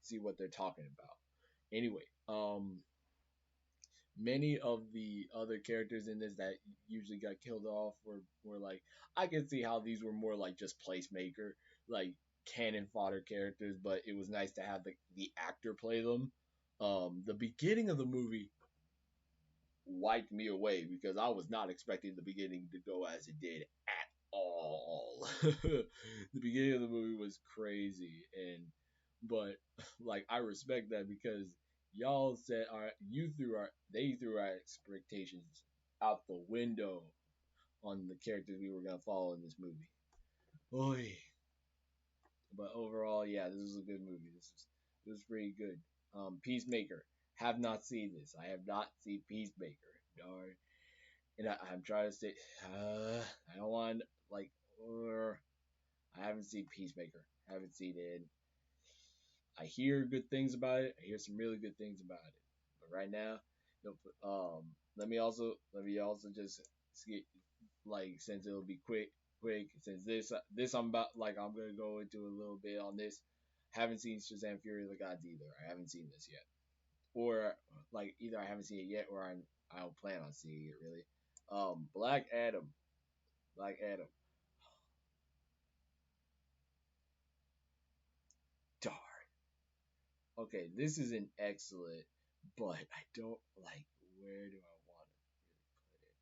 see what they're talking about. Anyway, many of the other characters in this that usually got killed off were like, I can see how these were more like just placemaker, like cannon fodder characters, but it was nice to have the actor play them. The beginning of the movie wiped me away because I was not expecting the beginning to go as it did at all. The beginning of the movie was crazy, and but like I respect that because y'all said they threw our expectations out the window on the characters we were gonna follow in this movie. Oy. But overall, yeah, this was a good movie. This was pretty good. Peacemaker. Have not seen this. I have not seen Peacemaker. Darn. And I'm trying to say, I don't want like, I haven't seen Peacemaker. Haven't seen it. I hear good things about it. I hear some really good things about it. But right now, let me also just skip, like, since it'll be quick. Since this I'm gonna go into a little bit on this. Haven't seen Shazam: Fury of the Gods either. I haven't seen this yet, or like either I haven't seen it yet, or I don't plan on seeing it really. Black Adam. Black Adam. Darn. Okay, this is an excellent, but I don't like. Where do I want to really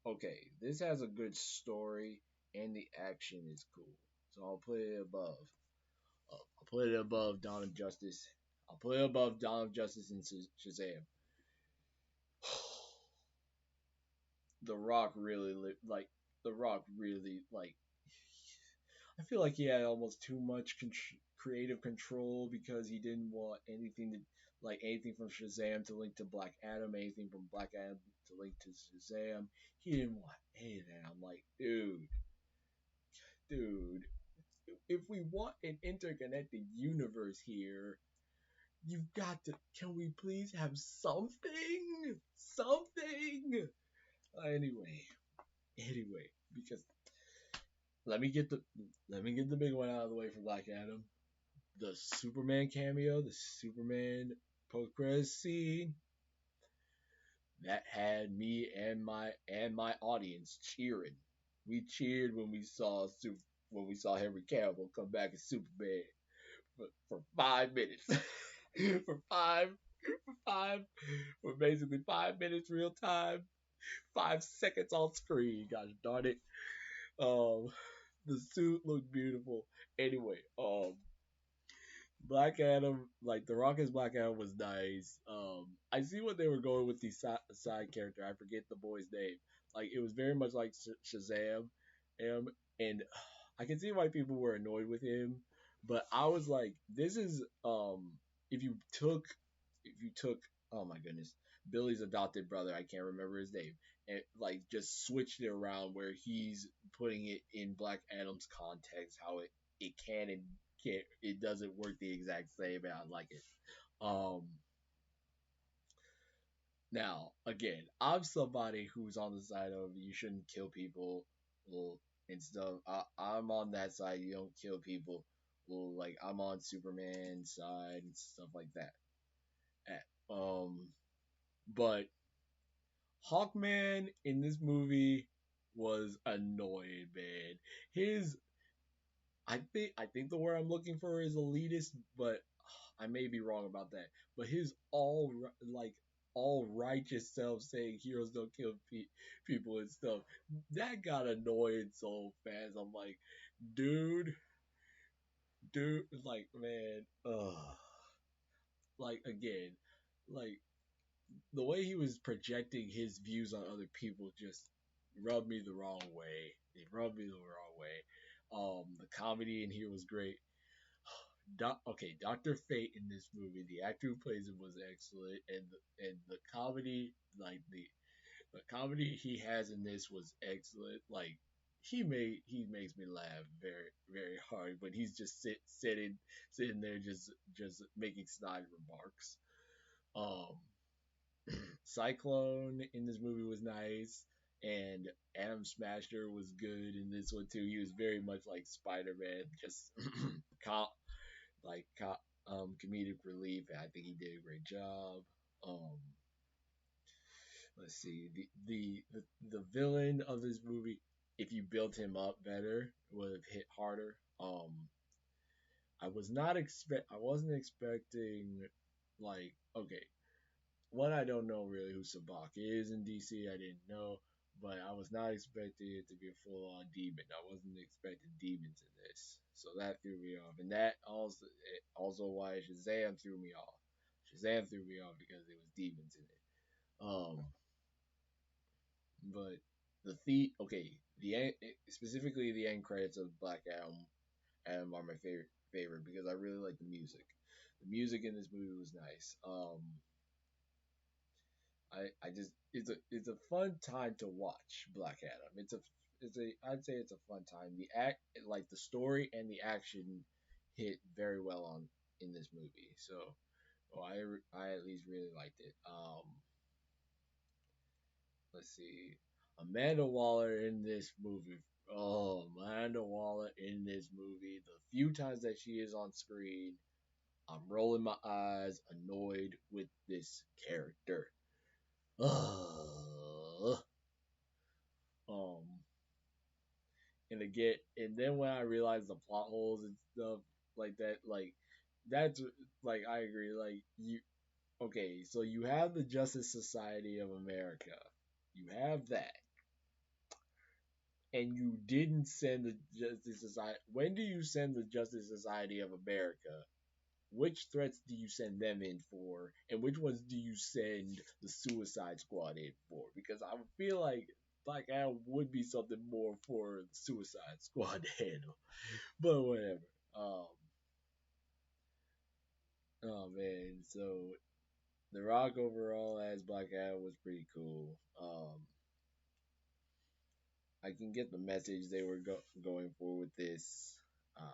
put it? Okay, this has a good story and the action is cool, so I'll put it above. I'll put it above Dawn of Justice. I'll put it above Dawn of Justice and Shazam. The Rock really like The Rock really like. I feel like he had almost too much creative control because he didn't want anything from Shazam to link to Black Adam, anything from Black Adam to link to Shazam. He didn't want any of that. I'm like, dude, if we want an interconnected universe here, you've got to. Can we please have something? Something. Anyway, because let me get the let me get the big one out of the way for Black Adam. The Superman cameo, the Superman post credit scene that had me and my audience cheering. We cheered when we saw Henry Cavill come back as Superman for 5 minutes. for five for five for basically 5 minutes real time, 5 seconds on screen. Gosh darn it. Um the suit looked beautiful. Anyway, Black Adam, like The Rocket's Black Adam was nice. I see what they were going with the side character. I forget the boy's name. Like it was very much like Shazam, and I can see why people were annoyed with him. But I was like, this is if you took if you took oh my goodness, Billy's adopted brother, I can't remember his name, and like just switched it around where he's putting it in Black Adam's context, how it can and can't, it doesn't work the exact same, and I like it. Um, Now again, I'm somebody who's on the side of you shouldn't kill people, well, and stuff. I'm on that side. You don't kill people. Well, like I'm on Superman's side and stuff like that. But Hawkman in this movie was annoying, man. His I think the word I'm looking for is elitist, but I may be wrong about that. But his like all righteous self saying heroes don't kill people and stuff, that got annoying so fast. I'm like, dude, like man, like again, like the way he was projecting his views on other people just rubbed me the wrong way. It rubbed me the wrong way. The comedy in here was great. Okay, Doctor Fate in this movie, the actor who plays him was excellent, and the comedy, like the comedy he has in this was excellent. Like he makes me laugh very hard when he's just sitting there just making snide remarks. Um, Cyclone in this movie was nice, and Adam Smasher was good in this one too. He was very much like Spider Man, just com- like comedic relief. And I think he did a great job. Um, let's see the villain of this movie. If you built him up better, would have hit harder. I wasn't expecting like okay, one, I don't know really who Sabak is in DC. I didn't know, but I was not expecting it to be a full on demon. I wasn't expecting demons in this, so that threw me off. And that also why Shazam threw me off. Shazam threw me off because there was demons in it. But okay, specifically the end credits of Black Adam are my favorite because I really like the music. The music in this movie was nice. I just it's a fun time to watch Black Adam. It's a I'd say it's a fun time. The act like the story and the action hit very well on in this movie. So I at least really liked it. Let's see, Amanda Waller in this movie. Oh, Amanda Waller in this movie. The few times that she is on screen, I'm rolling my eyes, annoyed with this character. Ugh. Um, and then when I realized the plot holes and stuff like that, like that's like I agree. Like you, okay, so you have the Justice Society of America, you have that, and you didn't send the Justice Society. When do you send the Justice Society of America? Which threats do you send them in for, and which ones do you send the Suicide Squad in for? Because I would feel like Black Adam would be something more for the Suicide Squad to handle, but whatever. Um, oh man, so The Rock overall as Black Adam was pretty cool. I can get the message they were going for with this. Uh,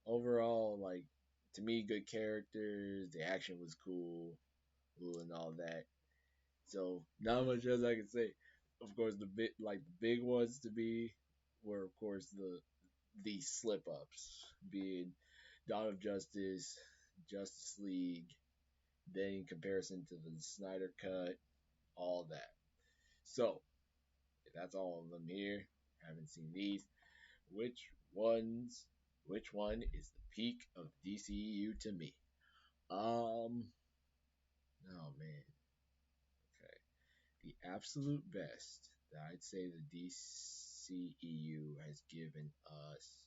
Overall, like to me, good characters. The action was cool and all that. So not much else I can say. Of course, the big ones to be were of course the slip ups being Dawn of Justice, Justice League, then in comparison to the Snyder Cut, all that. So if that's all of them here. Haven't seen these. Which ones? Which one is the peak of DCEU to me? Oh man. Okay. The absolute best that I'd say the DCEU has given us.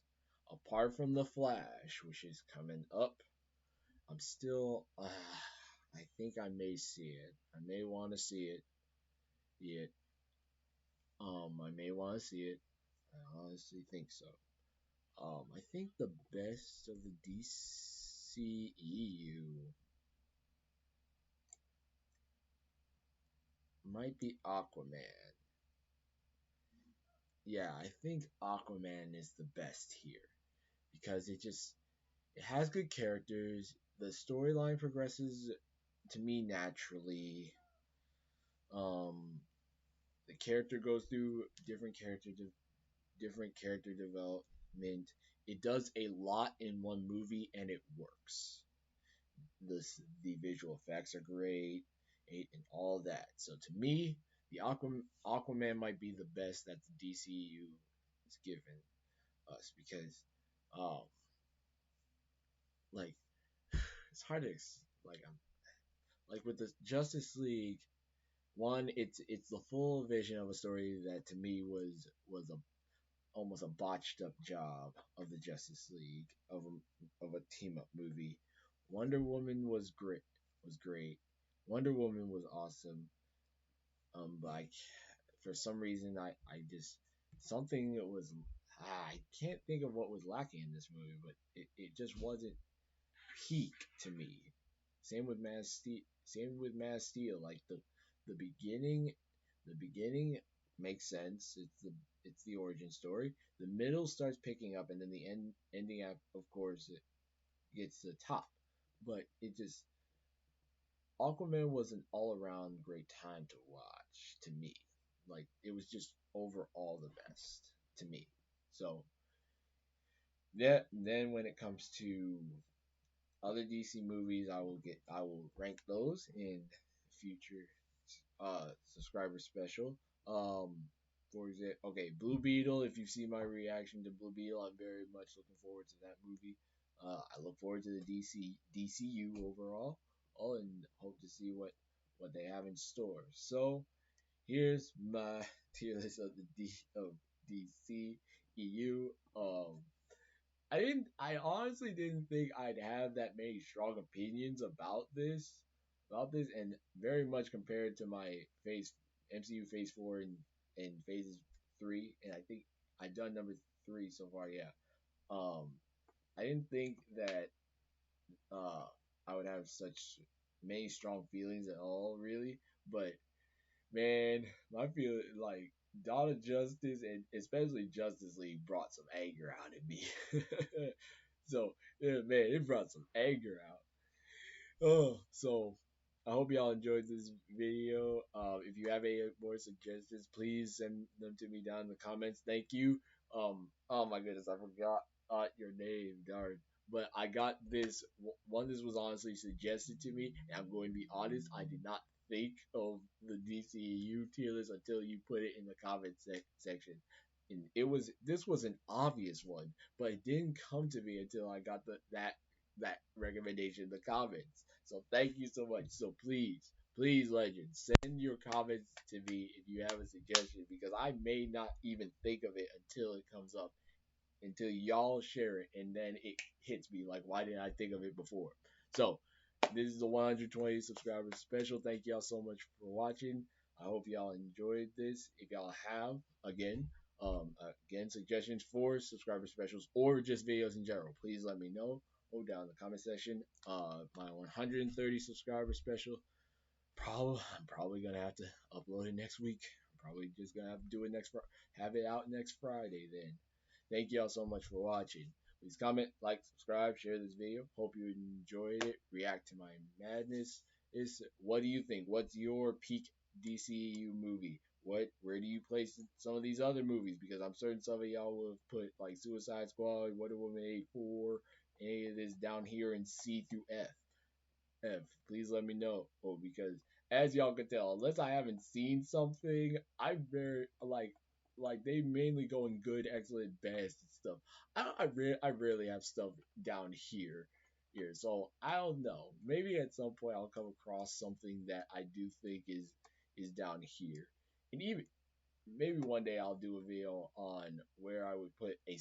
Apart from the Flash, which is coming up, I'm still. I think I may see it. I may want to see it. Yet, I may want to see it. I honestly think so. I think the best of the DCEU might be Aquaman. Yeah, I think Aquaman is the best here because it has good characters. The storyline progresses to me naturally. Um, the character goes through different character development. It does a lot in one movie and it works. The visual effects are great, and all that. So to me, the Aquaman might be the best that the DCU has given us because, um, like it's hard to like with the Justice League. One, it's the full vision of a story that to me was a almost a botched up job of the Justice League of a team up movie. Wonder Woman was great. Wonder Woman was awesome. But for some reason I just something was I can't think of what was lacking in this movie, but it just wasn't peak to me. Same with Man of Steel. Same with Man of Steel. Like the beginning, the beginning makes sense. It's the origin story. The middle starts picking up, and then the ending, of course, it gets to the top. But it just Aquaman was an all around great time to watch to me. Like it was just overall the best to me. So that then when it comes to other DC movies, I will rank those in future subscriber special. Um, for example, okay, Blue Beetle. If you see my reaction to Blue Beetle, I'm very much looking forward to that movie. I look forward to the DCU overall, and hope to see what they have in store. So here's my tier list of of DCEU. I honestly didn't think I'd have that many strong opinions about this, and very much compared to my phase MCU Phase 4 and Phases 3, and I think I've done number 3 so far. Yeah, um, I didn't think that uh I would have such many strong feelings at all, really, but man, my feel like Dawn of Justice and especially Justice League brought some anger out in me. So yeah, man, it brought some anger out. Oh, so I hope y'all enjoyed this video. If you have any more suggestions, please send them to me down in the comments. Thank you. Oh my goodness, I forgot your name, darn. But I got this one. This was honestly suggested to me, and I'm going to be honest. I did not think of the DCEU tier list until you put it in the comment section. And this was an obvious one, but it didn't come to me until I got that recommendation in the comments. So thank you so much. So please, legends, send your comments to me if you have a suggestion because I may not even think of it until it comes up, until y'all share it, and then it hits me like, why didn't I think of it before? So this is the 120 subscribers special. Thank y'all so much for watching. I hope y'all enjoyed this. If y'all have, again, again, suggestions for subscriber specials or just videos in general, please let me know. Go down in the comment section. My 130 subscriber special. I'm probably gonna have to upload it next week. I'm probably just gonna have to do it have it out next Friday. Then, thank y'all so much for watching. Please comment, like, subscribe, share this video. Hope you enjoyed it. React to my madness. What do you think? What's your peak DCEU movie? Where do you place some of these other movies? Because I'm certain some of y'all will have put like Suicide Squad, Wonder Woman 84, any of this down here in C through F. Please let me know. Oh, because as y'all can tell, unless I haven't seen something, I'm very like they mainly go in good, excellent, best and stuff. I rarely have stuff down here. So I don't know. Maybe at some point I'll come across something that I do think is down here, and maybe one day I'll do a video on where I would put a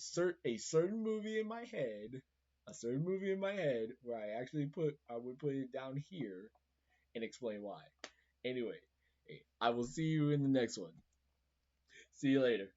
certain movie in my head, a certain movie in my head where I would put it down here and explain why. Anyway, I will see you in the next one. See you later.